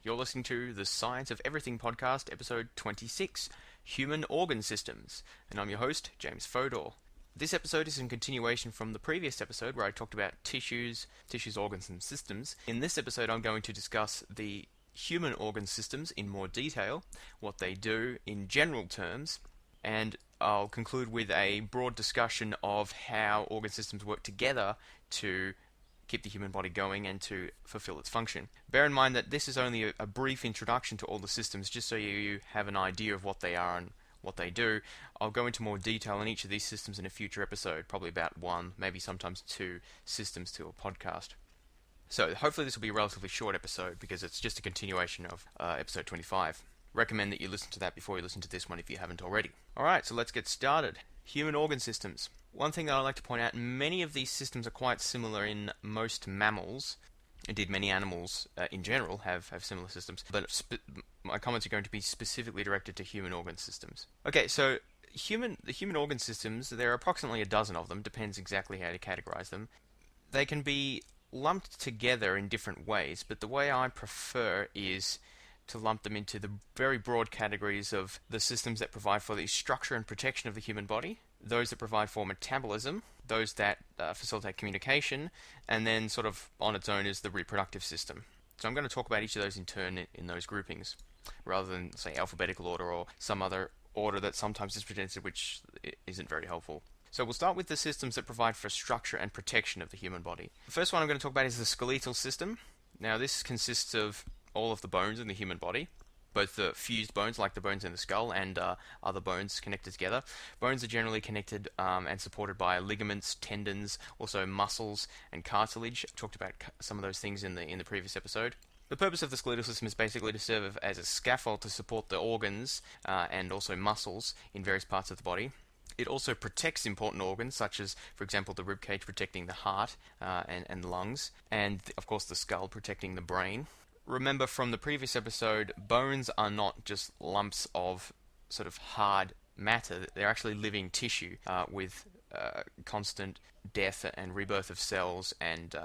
you're listening to the Science of Everything podcast, episode 26, Human Organ Systems, and I'm your host, James Fodor. This episode is in continuation from the previous episode where I talked about tissues, organs, and systems. In this episode, I'm going to discuss the human organ systems in more detail, what they do in general terms, and I'll conclude with a broad discussion of how organ systems work together to keep the human body going and to fulfill its function. Bear in mind that this is only a brief introduction to all the systems, just so you have an idea of what they are and what they do. I'll go into more detail on each of these systems in a future episode, probably about one, maybe sometimes two systems to a podcast. So hopefully this will be a relatively short episode because it's just a continuation of episode 25. Recommend that you listen to that before you listen to this one if you haven't already. Alright, so let's get started. Human organ systems. One thing that I'd like to point out, many of these systems are quite similar in most mammals. Indeed, many animals in general have similar systems, but my comments are going to be specifically directed to human organ systems. Okay, so the human organ systems, there are approximately a dozen of them, depends exactly how to categorize them. They can be lumped together in different ways, but the way I prefer is to lump them into the very broad categories of the systems that provide for the structure and protection of the human body, those that provide for metabolism, those that facilitate communication, and then sort of on its own is the reproductive system. So I'm going to talk about each of those in turn in those groupings, rather than, say, alphabetical order or some other order that sometimes is presented which isn't very helpful. So we'll start with the systems that provide for structure and protection of the human body. The first one I'm going to talk about is the skeletal system. Now this consists of all of the bones in the human body, both the fused bones like the bones in the skull and other bones connected together. Bones are generally connected and supported by ligaments, tendons, also muscles and cartilage. I talked about some of those things in the previous episode. The purpose of the skeletal system is basically to serve as a scaffold to support the organs and also muscles in various parts of the body. It also protects important organs, such as, for example, the ribcage protecting the heart and the lungs, and of course the skull protecting the brain. Remember from the previous episode, bones are not just lumps of sort of hard matter. They're actually living tissue with constant death and rebirth of cells and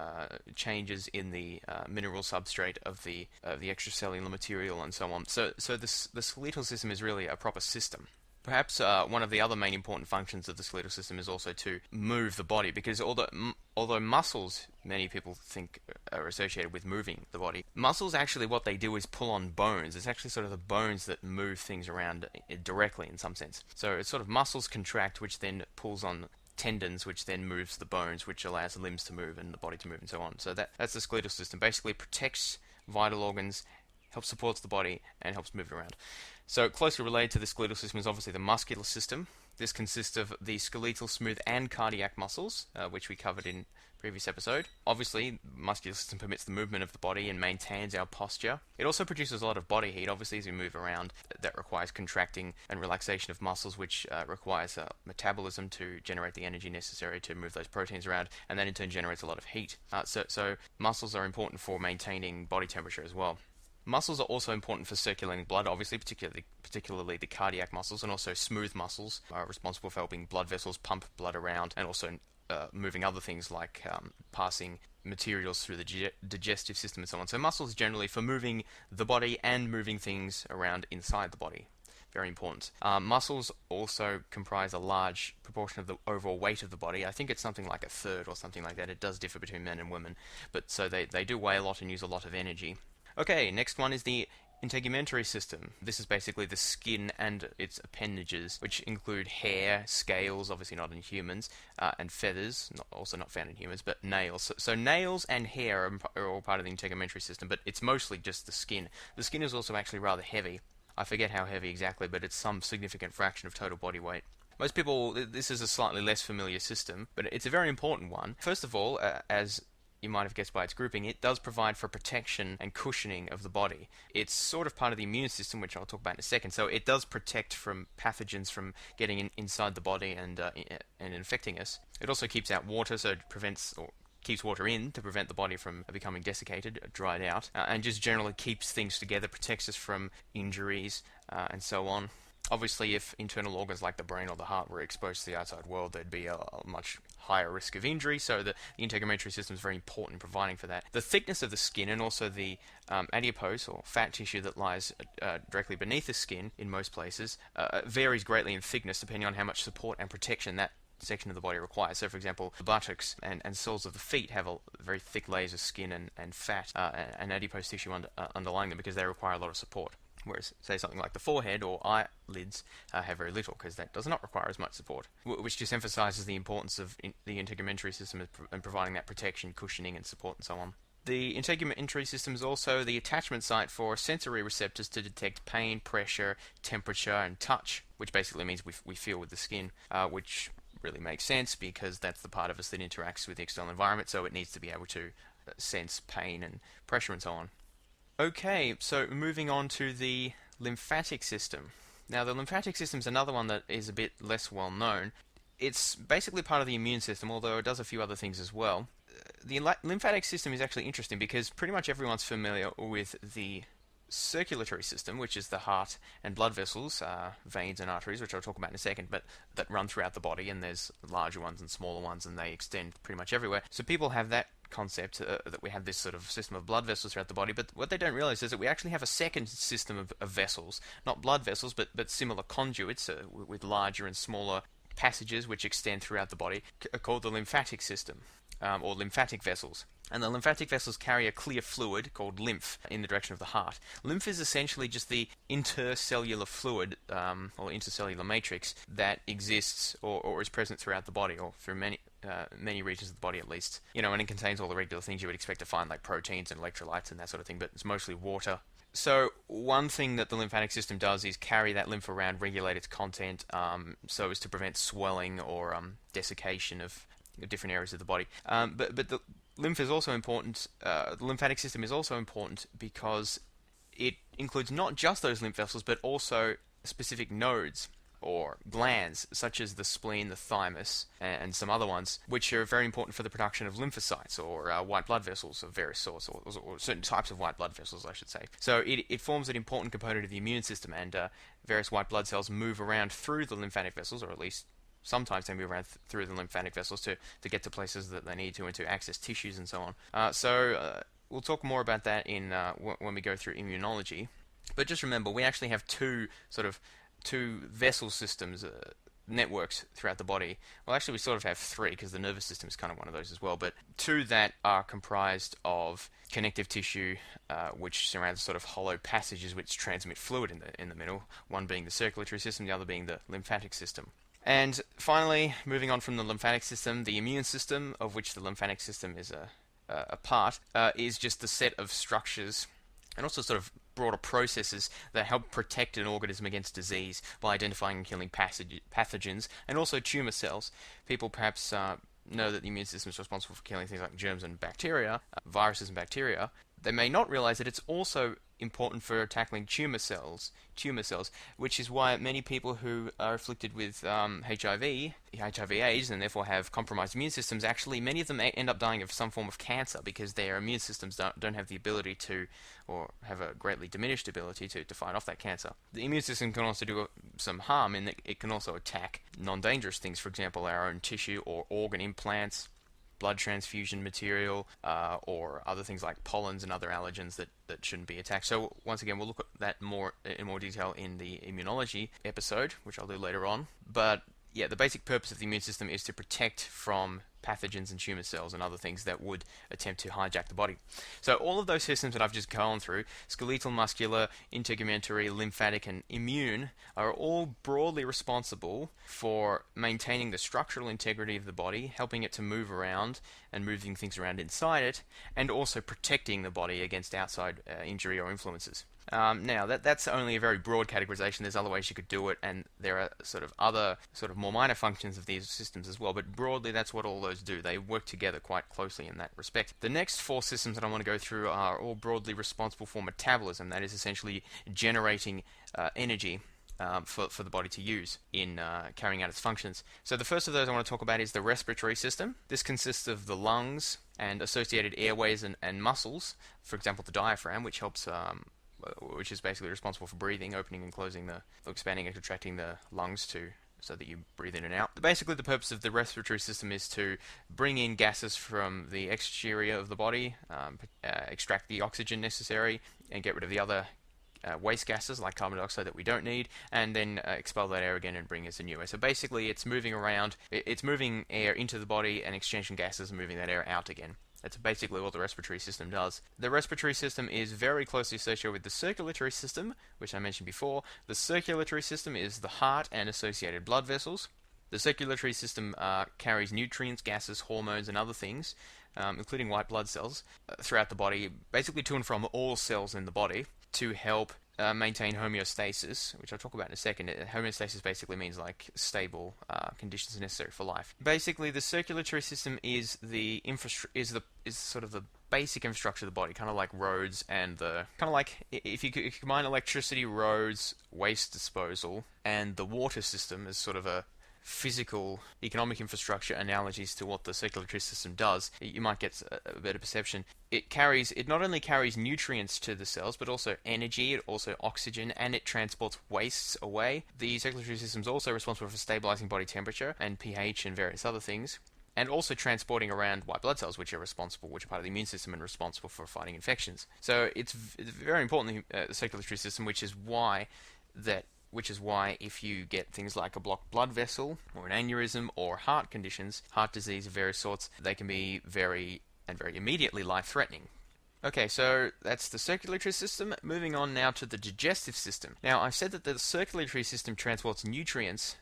changes in the mineral substrate of the extracellular material and so on. So the skeletal system is really a proper system. Perhaps one of the other main important functions of the skeletal system is also to move the body, because although muscles, many people think, are associated with moving the body, muscles actually what they do is pull on bones. It's actually sort of the bones that move things around directly in some sense. So it's sort of muscles contract, which then pulls on tendons, which then moves the bones, which allows the limbs to move and the body to move and so on. So that's the skeletal system. Basically protects vital organs, helps support the body, and helps move it around. So closely related to the skeletal system is obviously the muscular system. This consists of the skeletal, smooth, and cardiac muscles, which we covered in previous episode. Obviously, the muscular system permits the movement of the body and maintains our posture. It also produces a lot of body heat, obviously, as we move around. That requires contracting and relaxation of muscles, which requires metabolism to generate the energy necessary to move those proteins around, and that in turn generates a lot of heat. So muscles are important for maintaining body temperature as well. Muscles are also important for circulating blood, obviously, particularly the cardiac muscles, and also smooth muscles are responsible for helping blood vessels pump blood around, and also moving other things like passing materials through the digestive system and so on. So muscles generally for moving the body and moving things around inside the body. Very important. Muscles also comprise a large proportion of the overall weight of the body. I think it's something like a third or something like that. It does differ between men and women, but so they do weigh a lot and use a lot of energy. Okay, next one is the integumentary system. This is basically the skin and its appendages, which include hair, scales, obviously not in humans, and feathers, also not found in humans, but nails. So nails and hair are all part of the integumentary system, but it's mostly just the skin. The skin is also actually rather heavy. I forget how heavy exactly, but it's some significant fraction of total body weight. Most people, this is a slightly less familiar system, but it's a very important one. First of all, as you might have guessed by its grouping, it does provide for protection and cushioning of the body. It's sort of part of the immune system, which I'll talk about in a second. So it does protect from pathogens from getting inside the body and infecting us. It also keeps out water, so it prevents or keeps water in to prevent the body from becoming desiccated, dried out, and just generally keeps things together, protects us from injuries and so on. Obviously, if internal organs like the brain or the heart were exposed to the outside world, there'd be a much higher risk of injury, so the integumentary system is very important in providing for that. The thickness of the skin and also the adipose or fat tissue that lies directly beneath the skin in most places varies greatly in thickness depending on how much support and protection that section of the body requires. So, for example, the buttocks and soles of the feet have a very thick layers of skin and fat and adipose tissue underlying them because they require a lot of support. Whereas, say, something like the forehead or eyelids have very little because that does not require as much support, which just emphasizes the importance of the integumentary system and providing that protection, cushioning, and support and so on. The integumentary system is also the attachment site for sensory receptors to detect pain, pressure, temperature, and touch, which basically means we feel with the skin, which really makes sense because that's the part of us that interacts with the external environment, so it needs to be able to sense pain and pressure and so on. Okay, so moving on to the lymphatic system. Now, the lymphatic system is another one that is a bit less well known. It's basically part of the immune system, although it does a few other things as well. The lymphatic system is actually interesting because pretty much everyone's familiar with the circulatory system, which is the heart and blood vessels, veins and arteries, which I'll talk about in a second, but that run throughout the body, and there's larger ones and smaller ones, and they extend pretty much everywhere. So people have that concept that we have this sort of system of blood vessels throughout the body, but what they don't realize is that we actually have a second system of vessels, not blood vessels, but similar conduits with larger and smaller passages which extend throughout the body, called the lymphatic system, or lymphatic vessels. And the lymphatic vessels carry a clear fluid called lymph in the direction of the heart. Lymph is essentially just the intercellular fluid, or intercellular matrix, that exists or is present throughout the body, or through many regions of the body at least. And it contains all the regular things you would expect to find, like proteins and electrolytes and that sort of thing, but it's mostly water. So one thing that the lymphatic system does is carry that lymph around, regulate its content, so as to prevent swelling or desiccation of different areas of the body. But the lymph is also important. The lymphatic system is also important because it includes not just those lymph vessels, but also specific nodes or glands, such as the spleen, the thymus, and some other ones, which are very important for the production of lymphocytes or white blood vessels of various sorts, or certain types of white blood vessels, I should say. So it forms an important component of the immune system, and various white blood cells move around through the lymphatic vessels, or at least sometimes they move around through the lymphatic vessels to get to places that they need to and to access tissues and so on. So we'll talk more about that in when we go through immunology. But just remember, we actually have two vessel systems, networks throughout the body. Well, actually, we sort of have three because the nervous system is kind of one of those as well. But two that are comprised of connective tissue, which surrounds sort of hollow passages which transmit fluid in the middle. One being the circulatory system, the other being the lymphatic system. And finally, moving on from the lymphatic system, the immune system, of which the lymphatic system is a part, is just the set of structures and also sort of broader processes that help protect an organism against disease by identifying and killing pathogens and also tumor cells. People perhaps know that the immune system is responsible for killing things like germs and bacteria, viruses and bacteria. They may not realize that it's also important for tackling tumor cells, which is why many people who are afflicted with HIV/AIDS, and therefore have compromised immune systems, actually many of them end up dying of some form of cancer because their immune systems don't have the ability to, or have a greatly diminished ability to fight off that cancer. The immune system can also do some harm in that it can also attack non-dangerous things, for example, our own tissue or organ implants, blood transfusion material, or other things like pollens and other allergens that shouldn't be attacked. So once again, we'll look at that in more detail in the immunology episode, which I'll do later on. But yeah, the basic purpose of the immune system is to protect from pathogens and tumor cells and other things that would attempt to hijack the body. So all of those systems that I've just gone through, skeletal, muscular, integumentary, lymphatic, and immune, are all broadly responsible for maintaining the structural integrity of the body, helping it to move around and moving things around inside it, and also protecting the body against outside injury or influences. Now, that's only a very broad categorization. There's other ways you could do it, and there are other more minor functions of these systems as well, but broadly that's what all those do. They work together quite closely in that respect. The next four systems that I want to go through are all broadly responsible for metabolism, that is essentially generating energy for the body to use in carrying out its functions. So the first of those I want to talk about is the respiratory system. This consists of the lungs and associated airways and muscles, for example the diaphragm, which is basically responsible for breathing, opening and closing expanding and contracting the lungs to so that you breathe in and out. Basically, the purpose of the respiratory system is to bring in gases from the exterior of the body, extract the oxygen necessary, and get rid of the other waste gases like carbon dioxide that we don't need, and then expel that air again and bring us a new air. So basically, it's moving around, it's moving air into the body and exchanging gases and moving that air out again. That's basically what the respiratory system does. The respiratory system is very closely associated with the circulatory system, which I mentioned before. The circulatory system is the heart and associated blood vessels. The circulatory system carries nutrients, gases, hormones, and other things, including white blood cells, throughout the body, basically to and from all cells in the body, to help maintain homeostasis, which I'll talk about in a second. Homeostasis basically means like stable conditions necessary for life. Basically, the circulatory system is the sort of the basic infrastructure of the body, kind of like roads and if you combine electricity, roads, waste disposal, and the water system as sort of a physical economic infrastructure analogies to what the circulatory system does, you might get a better perception. It not only carries nutrients to the cells, but also energy, it also oxygen, and it transports wastes away. The circulatory system is also responsible for stabilizing body temperature and pH and various other things, and also transporting around white blood cells, which are part of the immune system and responsible for fighting infections. So it's very important, the circulatory system, which is why if you get things like a blocked blood vessel, or an aneurysm, or heart conditions, heart disease of various sorts, they can be very immediately life-threatening. Okay, so that's the circulatory system. Moving on now to the digestive system. Now, I've said that the circulatory system transports nutrients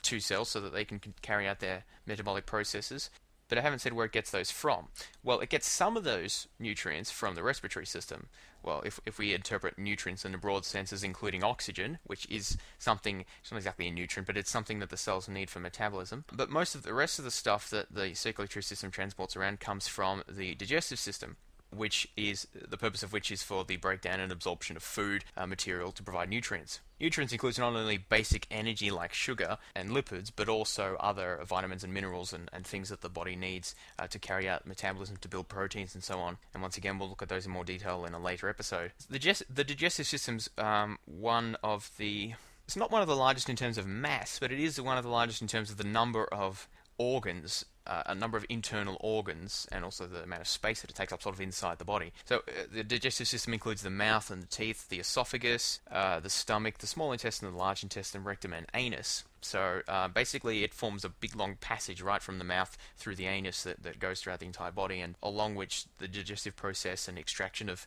to cells so that they can carry out their metabolic processes, but I haven't said where it gets those from. Well, it gets some of those nutrients from the respiratory system. Well, if we interpret nutrients in a broad sense as including oxygen, which is something, it's not exactly a nutrient, but it's something that the cells need for metabolism. But most of the rest of the stuff that the circulatory system transports around comes from the digestive system, which is the purpose of which is for the breakdown and absorption of food material to provide nutrients. Nutrients includes not only basic energy like sugar and lipids, but also other vitamins and minerals and things that the body needs to carry out metabolism, to build proteins and so on. And once again, we'll look at those in more detail in a later episode. The digestive system's it's not one of the largest in terms of mass, but it is one of the largest in terms of the number of organs, a number of internal organs, and also the amount of space that it takes up sort of inside the body. So the digestive system includes the mouth and the teeth, the esophagus, the stomach, the small intestine, the large intestine, rectum, and anus. So basically it forms a big long passage right from the mouth through the anus that goes throughout the entire body, and along which the digestive process and extraction of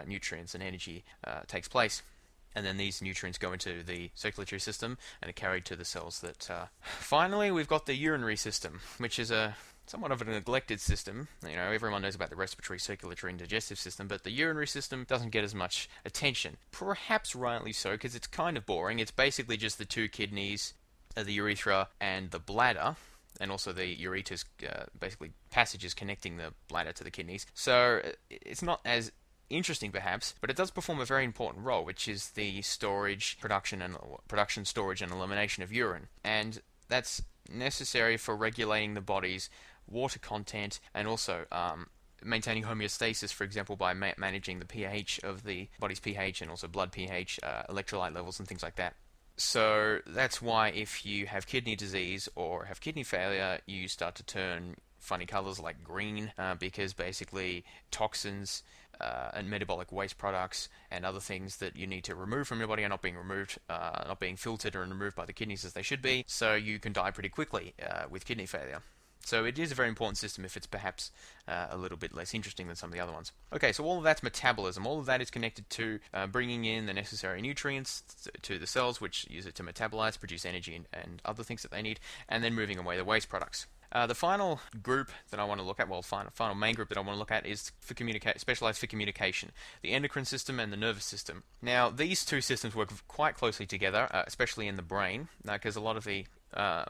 nutrients and energy takes place. And then these nutrients go into the circulatory system and are carried to the cells that... Finally, we've got the urinary system, which is somewhat of a neglected system. You know, everyone knows about the respiratory, circulatory, and digestive system, but the urinary system doesn't get as much attention. Perhaps rightly so, because it's kind of boring. It's basically just the two kidneys, the urethra, and the bladder, and also the ureter's basically passages connecting the bladder to the kidneys. So it's not as interesting perhaps, but it does perform a very important role, which is the storage, storage, and elimination of urine. And that's necessary for regulating the body's water content and also maintaining homeostasis, for example, by managing the pH of the body's pH and also blood pH, electrolyte levels, and things like that. So that's why if you have kidney disease or have kidney failure, you start to turn funny colors like green, because basically toxins and metabolic waste products and other things that you need to remove from your body are not being filtered and removed by the kidneys as they should be, so you can die pretty quickly with kidney failure. So it is a very important system if it's perhaps a little bit less interesting than some of the other ones. Okay, so all of that's metabolism. All of that is connected to bringing in the necessary nutrients to the cells, which use it to metabolize, produce energy and other things that they need, and then moving away the waste products. The final group that I want to look at, final main group that I want to look at is specialized for communication, the endocrine system and the nervous system. Now, these two systems work quite closely together, especially in the brain, because a lot of the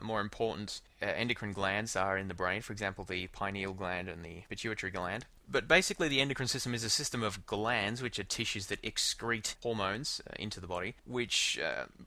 more important endocrine glands are in the brain, for example, the pineal gland and the pituitary gland. But basically the endocrine system is a system of glands, which are tissues that excrete hormones into the body, which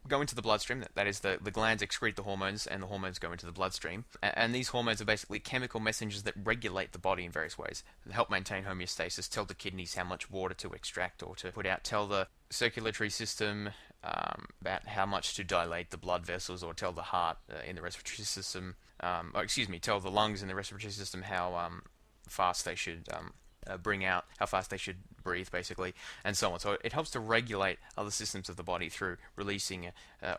go into the bloodstream. That is, the glands excrete the hormones, and the hormones go into the bloodstream. And these hormones are basically chemical messengers that regulate the body in various ways. They help maintain homeostasis, tell the kidneys how much water to extract or to put out, tell the circulatory system, about how much to dilate the blood vessels, or tell the heart in the respiratory system, tell the lungs in the respiratory system how fast they should bring out, how fast they should breathe, basically, and so on. So it helps to regulate other systems of the body through releasing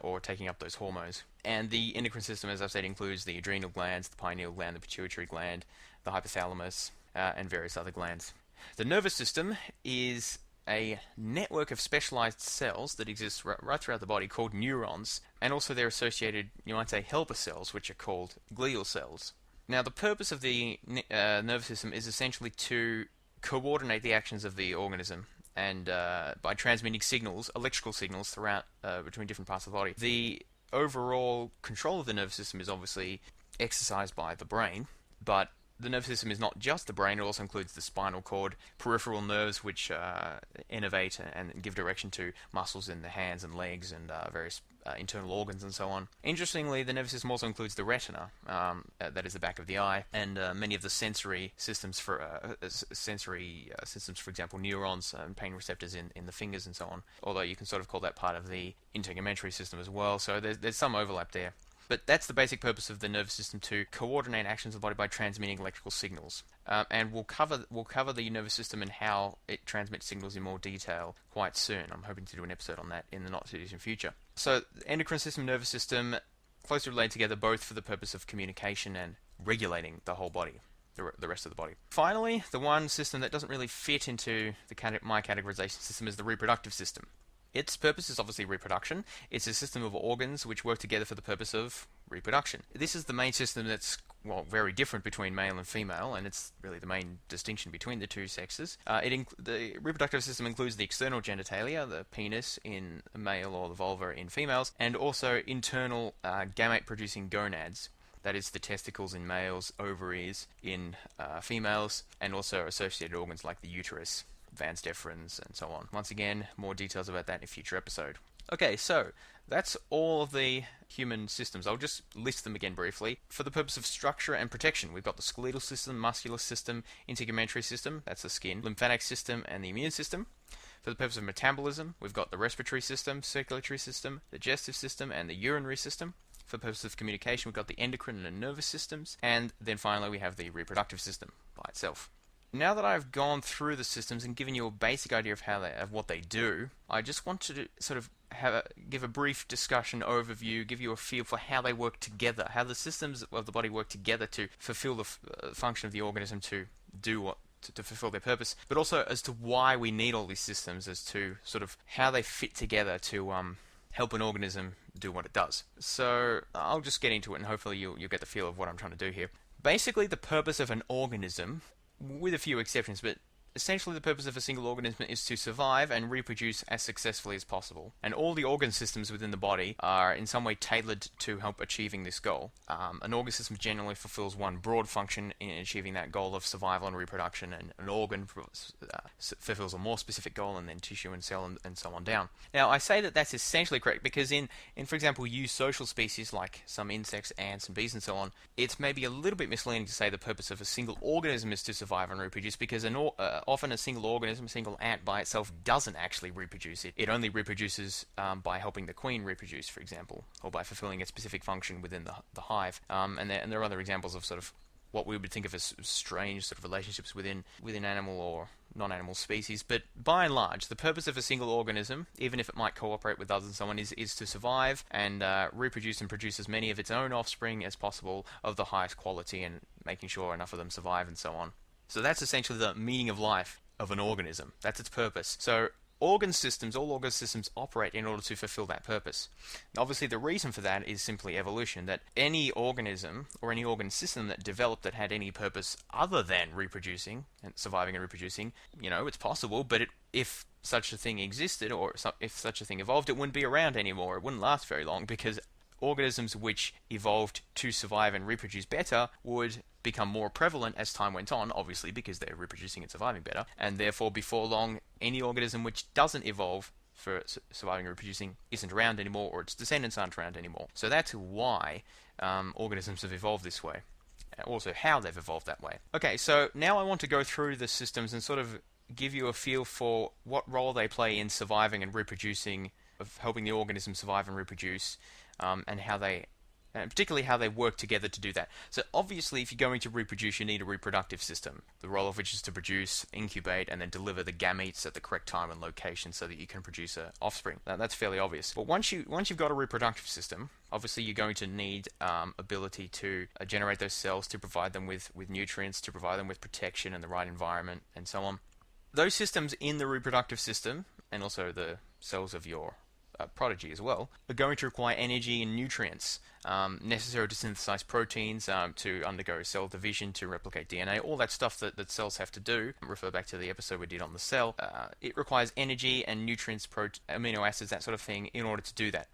or taking up those hormones. And the endocrine system, as I've said, includes the adrenal glands, the pineal gland, the pituitary gland, the hypothalamus, and various other glands. The nervous system is a network of specialized cells that exists right throughout the body called neurons, and also their associated, you might say, helper cells, which are called glial cells. Now, the purpose of the nervous system is essentially to coordinate the actions of the organism, and by transmitting signals, electrical signals, throughout between different parts of the body. The overall control of the nervous system is obviously exercised by the brain, but the nervous system is not just the brain, it also includes the spinal cord, peripheral nerves, which innervate and give direction to muscles in the hands and legs, and various internal organs and so on. Interestingly, the nervous system also includes the retina, that is the back of the eye, and many of the sensory systems, for example, neurons and pain receptors in the fingers and so on, although you can sort of call that part of the integumentary system as well, so there's some overlap there. But that's the basic purpose of the nervous system, to coordinate actions of the body by transmitting electrical signals. And we'll cover the nervous system and how it transmits signals in more detail quite soon. I'm hoping to do an episode on that in the not-too-distant future. So, endocrine system, nervous system, closely related together, both for the purpose of communication and regulating the whole body, the rest of the body. Finally, the one system that doesn't really fit into my categorization system is the reproductive system. Its purpose is obviously reproduction. It's a system of organs which work together for the purpose of reproduction. This is the main system that's, well, very different between male and female, and it's really the main distinction between the two sexes. The reproductive system includes the external genitalia, the penis in male or the vulva in females, and also internal gamete-producing gonads. That is the testicles in males, ovaries in females, and also associated organs like the uterus, vas deferens, and so on. Once again, more details about that in a future episode. Okay, so that's all of the human systems. I'll just list them again briefly. For the purpose of structure and protection, we've got the skeletal system, muscular system, integumentary system, that's the skin, lymphatic system, and the immune system. For the purpose of metabolism, we've got the respiratory system, circulatory system, digestive system, and the urinary system. For the purpose of communication, we've got the endocrine and nervous systems, and then finally we have the reproductive system by itself. Now that I've gone through the systems and given you a basic idea of what they do, I just want to sort of give a brief discussion overview, give you a feel for how they work together, how the systems of the body work together to fulfill the function of the organism to fulfill their purpose, but also as to why we need all these systems, as to sort of how they fit together to help an organism do what it does. So I'll just get into it, and hopefully you'll get the feel of what I'm trying to do here. Basically, the purpose of an organism, with a few exceptions, but essentially the purpose of a single organism is to survive and reproduce as successfully as possible. And all the organ systems within the body are in some way tailored to help achieving this goal. An organ system generally fulfills one broad function in achieving that goal of survival and reproduction, and an organ fulfills a more specific goal, and then tissue and cell and so on down. Now, I say that that's essentially correct because in for example, eusocial species like some insects, ants, and bees and so on, it's maybe a little bit misleading to say the purpose of a single organism is to survive and reproduce, because often a single organism, a single ant by itself, doesn't actually reproduce. It only reproduces by helping the queen reproduce, for example, or by fulfilling a specific function within the hive. And there are other examples of sort of what we would think of as strange sort of relationships within animal or non-animal species. But by and large, the purpose of a single organism, even if it might cooperate with others and so on, is to survive and reproduce and produce as many of its own offspring as possible of the highest quality, and making sure enough of them survive and so on. So that's essentially the meaning of life of an organism. That's its purpose. So all organ systems operate in order to fulfill that purpose. Now, obviously, the reason for that is simply evolution, that any organism or any organ system that developed that had any purpose other than reproducing and surviving and reproducing, it's possible, but if such a thing existed, or if such a thing evolved, it wouldn't be around anymore. It wouldn't last very long, because organisms which evolved to survive and reproduce better would become more prevalent as time went on, obviously because they're reproducing and surviving better, and therefore before long any organism which doesn't evolve for surviving and reproducing isn't around anymore, or its descendants aren't around anymore. So that's why organisms have evolved this way, also how they've evolved that way. Okay, so now I want to go through the systems and sort of give you a feel for what role they play in surviving and reproducing, of helping the organism survive and reproduce, and how they, and particularly how they work together to do that. So obviously, if you're going to reproduce, you need a reproductive system, the role of which is to produce, incubate, and then deliver the gametes at the correct time and location so that you can produce an offspring. Now, that's fairly obvious. But once you've got a reproductive system, obviously you're going to need ability to generate those cells, to provide them with nutrients, to provide them with protection and the right environment, and so on. Those systems in the reproductive system, and also the cells of your prodigy as well, are going to require energy and nutrients necessary to synthesize proteins, to undergo cell division, to replicate DNA, all that stuff that cells have to do. Refer back to the episode we did on the cell. It requires energy and nutrients, amino acids, that sort of thing, in order to do that.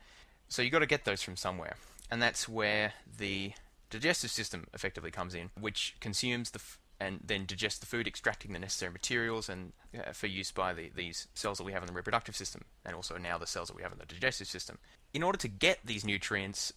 So you've got to get those from somewhere. And that's where the digestive system effectively comes in, which consumes and then digests the food, extracting the necessary materials and for use by these cells that we have in the reproductive system, and also now the cells that we have in the digestive system. In order to get these nutrients,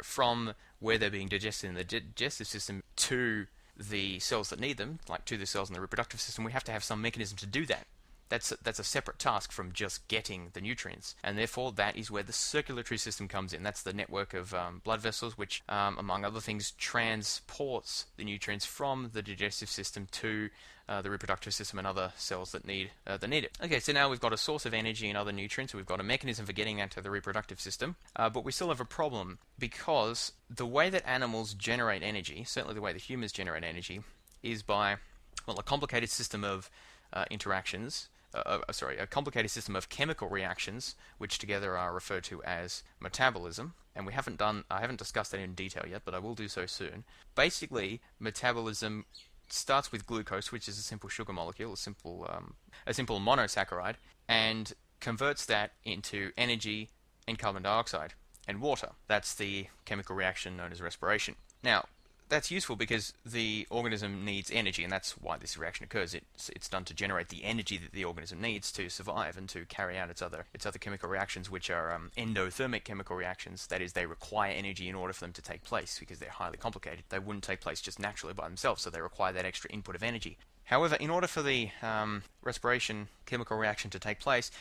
from where they're being digested in the digestive system to the cells that need them, like to the cells in the reproductive system, we have to have some mechanism to do that. That's a separate task from just getting the nutrients, and therefore that is where the circulatory system comes in. That's the network of blood vessels which, among other things, transports the nutrients from the digestive system to the reproductive system and other cells that need it. Okay, so now we've got a source of energy and other nutrients. We've got a mechanism for getting that to the reproductive system, but we still have a problem, because the way that animals generate energy, certainly the way that humans generate energy, is by a complicated system of interactions. A complicated system of chemical reactions, which together are referred to as metabolism. And I haven't discussed that in detail yet, but I will do so soon. Basically, metabolism starts with glucose, which is a simple sugar molecule, a simple monosaccharide, and converts that into energy and carbon dioxide and water. That's the chemical reaction known as respiration. Now, that's useful because the organism needs energy, and that's why this reaction occurs. It's done to generate the energy that the organism needs to survive and to carry out its other chemical reactions, which are endothermic chemical reactions. That is, they require energy in order for them to take place because they're highly complicated. They wouldn't take place just naturally by themselves, so they require that extra input of energy. However, in order for the respiration chemical reaction to take place,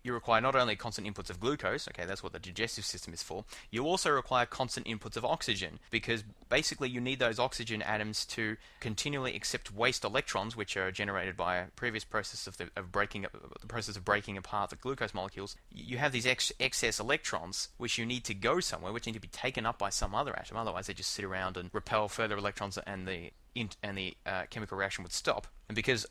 you require not only constant inputs of glucose, okay, that's what the digestive system is for, you also require constant inputs of oxygen, because basically you need those oxygen atoms to continually accept waste electrons, which are generated by a previous process of breaking apart the glucose molecules. You have these excess electrons, which you need to go somewhere, which need to be taken up by some other atom, otherwise they just sit around and repel further electrons, and the chemical reaction would stop. And because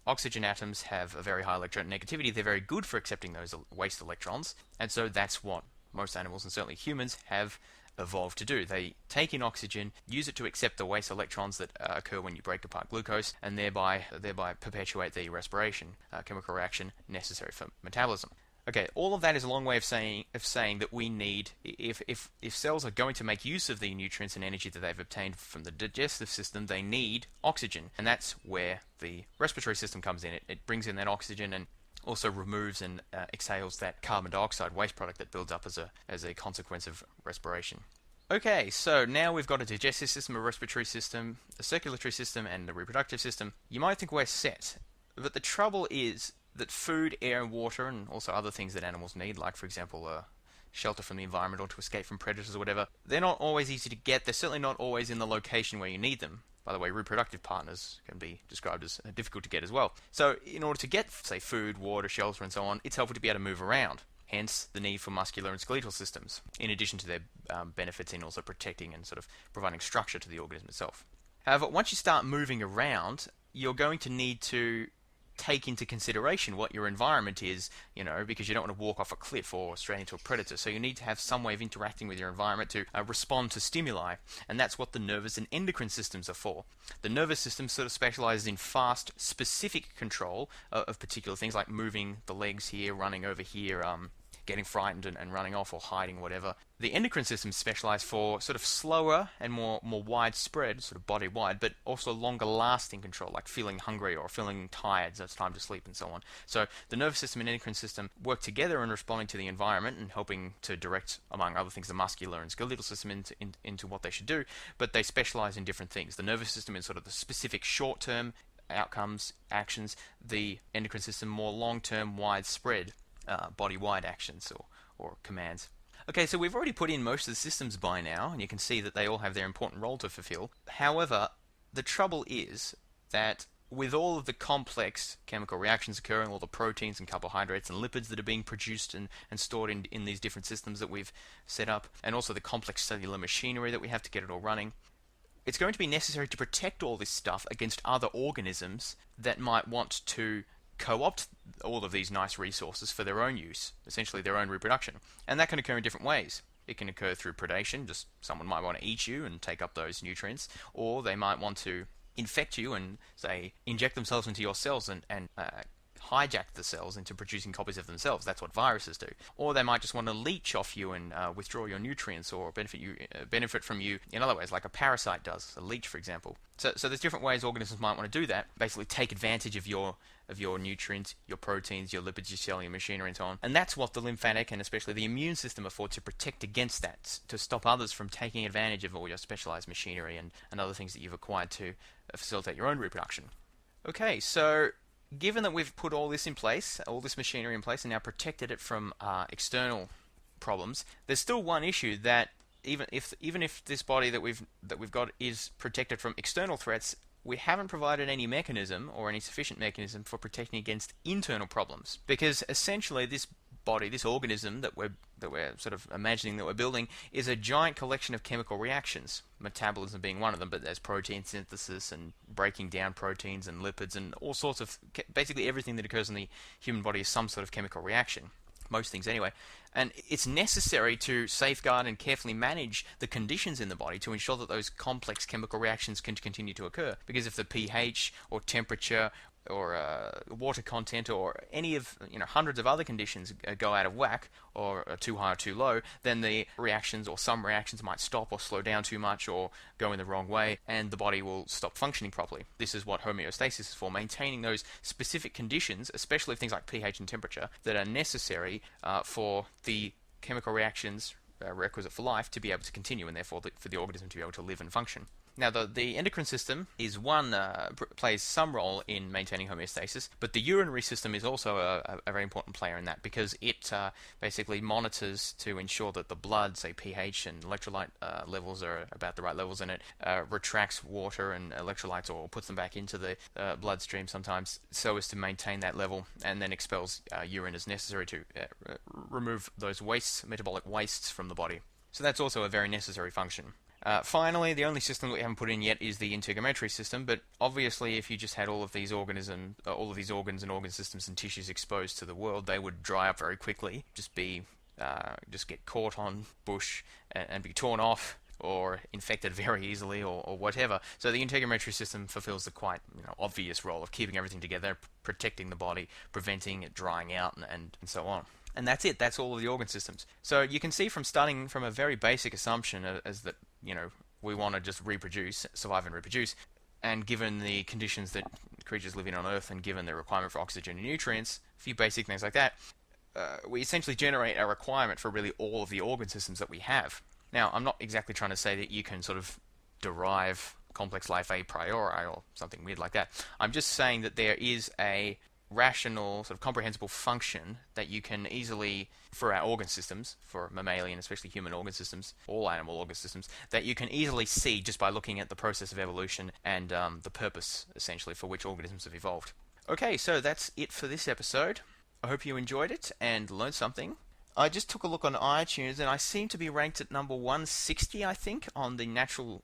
oxygen atoms have a very high electronegativity, they're very good for accepting those waste electrons, and so that's what most animals, and certainly humans, have evolved to do. They take in oxygen, use it to accept the waste electrons that occur when you break apart glucose, and thereby perpetuate the respiration chemical reaction necessary for metabolism. Okay, all of that is a long way of saying that we need, if cells are going to make use of the nutrients and energy that they've obtained from the digestive system, they need oxygen, and that's where the respiratory system comes in. It brings in that oxygen and also removes and exhales that carbon dioxide waste product that builds up as a consequence of respiration. Okay, so now we've got a digestive system, a respiratory system, a circulatory system, and a reproductive system. You might think we're set, but the trouble is that food, air, and water, and also other things that animals need, like, for example, shelter from the environment or to escape from predators or whatever, they're not always easy to get. They're certainly not always in the location where you need them. By the way, reproductive partners can be described as difficult to get as well. So in order to get, say, food, water, shelter, and so on, it's helpful to be able to move around. Hence the need for muscular and skeletal systems, in addition to their benefits in also protecting and sort of providing structure to the organism itself. However, once you start moving around, you're going to need to take into consideration what your environment is, because you don't want to walk off a cliff or straight into a predator. So you need to have some way of interacting with your environment to respond to stimuli, and that's what the nervous and endocrine systems are for. The nervous system sort of specializes in fast, specific control of particular things, like moving the legs here, running over here, getting frightened and running off or hiding, whatever. The endocrine system is specialized for sort of slower and more widespread, sort of body-wide, but also longer-lasting control, like feeling hungry or feeling tired, so it's time to sleep and so on. So the nervous system and endocrine system work together in responding to the environment and helping to direct, among other things, the muscular and skeletal system into what they should do, but they specialize in different things. The nervous system is sort of the specific short-term outcomes, actions, the endocrine system more long-term, widespread, body-wide actions or commands. Okay, so we've already put in most of the systems by now, and you can see that they all have their important role to fulfill. However, the trouble is that with all of the complex chemical reactions occurring, all the proteins and carbohydrates and lipids that are being produced and stored in these different systems that we've set up, and also the complex cellular machinery that we have to get it all running, it's going to be necessary to protect all this stuff against other organisms that might want to co-opt all of these nice resources for their own use, essentially their own reproduction. And that can occur in different ways. It can occur through predation, just someone might want to eat you and take up those nutrients, or they might want to infect you and, say, inject themselves into your cells and hijack the cells into producing copies of themselves. That's what viruses do. Or they might just want to leech off you and withdraw your nutrients, or benefit from you in other ways, like a parasite does, a leech, for example. So there's different ways organisms might want to do that. Basically, take advantage of your nutrients, your proteins, your lipids, your cellular machinery, and so on. And that's what the lymphatic and especially the immune system are for, to protect against that, to stop others from taking advantage of all your specialized machinery and other things that you've acquired to facilitate your own reproduction. Okay, so given that we've put all this in place, all this machinery in place, and now protected it from external problems, there's still one issue that even if this body that we've got is protected from external threats, we haven't provided any mechanism or any sufficient mechanism for protecting against internal problems. Because essentially this body, this organism that we're sort of imagining that we're building, is a giant collection of chemical reactions, metabolism being one of them, but there's protein synthesis and breaking down proteins and lipids and all sorts of, basically everything that occurs in the human body is some sort of chemical reaction. Most things anyway. And it's necessary to safeguard and carefully manage the conditions in the body to ensure that those complex chemical reactions can continue to occur. Because if the pH or temperature or water content or any of hundreds of other conditions go out of whack or are too high or too low, then the reactions or some reactions might stop or slow down too much or go in the wrong way, and the body will stop functioning properly. This is what homeostasis is for, maintaining those specific conditions, especially things like pH and temperature, that are necessary for the chemical reactions requisite for life to be able to continue, and therefore for the organism to be able to live and function. Now, the endocrine system is plays some role in maintaining homeostasis, but the urinary system is also a very important player in that, because it basically monitors to ensure that the blood, say pH and electrolyte levels are about the right levels, and it retracts water and electrolytes or puts them back into the bloodstream sometimes so as to maintain that level, and then expels urine as necessary to remove those wastes, metabolic wastes from the body. So that's also a very necessary function. Finally, the only system that we haven't put in yet is the integumentary system, but obviously if you just had all of these organs and organ systems and tissues exposed to the world, they would dry up very quickly, just get caught on bush and be torn off or infected very easily or whatever. So the integumentary system fulfills the quite obvious role of keeping everything together, protecting the body, preventing it drying out, and so on. And that's it. That's all of the organ systems. So you can see from starting from a very basic assumption as that, we want to just survive and reproduce, and given the conditions that creatures live in on Earth, and given the requirement for oxygen and nutrients, a few basic things like that, we essentially generate a requirement for really all of the organ systems that we have. Now, I'm not exactly trying to say that you can sort of derive complex life a priori or something weird like that. I'm just saying that there is a rational, sort of comprehensible function that you can easily, for our organ systems, for mammalian, especially human organ systems, all animal organ systems, that you can easily see just by looking at the process of evolution and the purpose, essentially, for which organisms have evolved. Okay, so that's it for this episode. I hope you enjoyed it and learned something. I just took a look on iTunes, and I seem to be ranked at number 160, I think, on the natural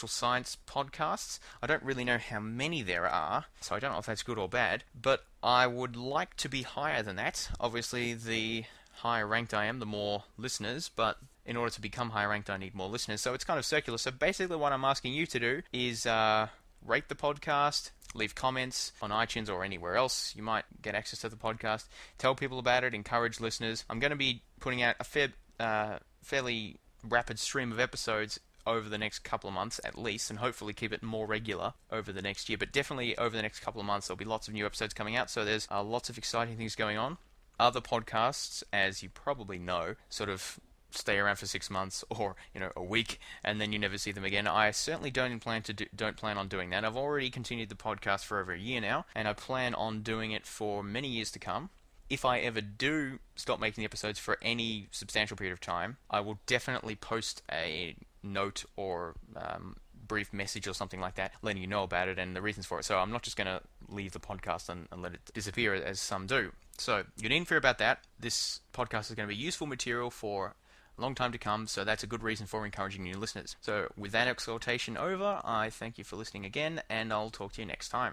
science podcasts. I don't really know how many there are, so I don't know if that's good or bad, but I would like to be higher than that. Obviously, the higher ranked I am, the more listeners, but in order to become higher ranked, I need more listeners, so it's kind of circular. So basically what I'm asking you to do is rate the podcast, leave comments on iTunes or anywhere else you might get access to the podcast. Tell people about it, encourage listeners. I'm going to be putting out a fairly rapid stream of episodes over the next couple of months at least, and hopefully keep it more regular over the next year. But definitely over the next couple of months there'll be lots of new episodes coming out, so there's lots of exciting things going on. Other podcasts, as you probably know, sort of stay around for 6 months or a week and then you never see them again. I certainly don't plan on doing that. I've already continued the podcast for over a year now, and I plan on doing it for many years to come. If I ever do stop making the episodes for any substantial period of time, I will definitely post a note or brief message or something like that letting you know about it and the reasons for it. So I'm not just going to leave the podcast and let it disappear as some do. So you needn't fear about that. This podcast is going to be useful material for a long time to come, so that's a good reason for encouraging new listeners. So with that exhortation over, I thank you for listening again, and I'll talk to you next time.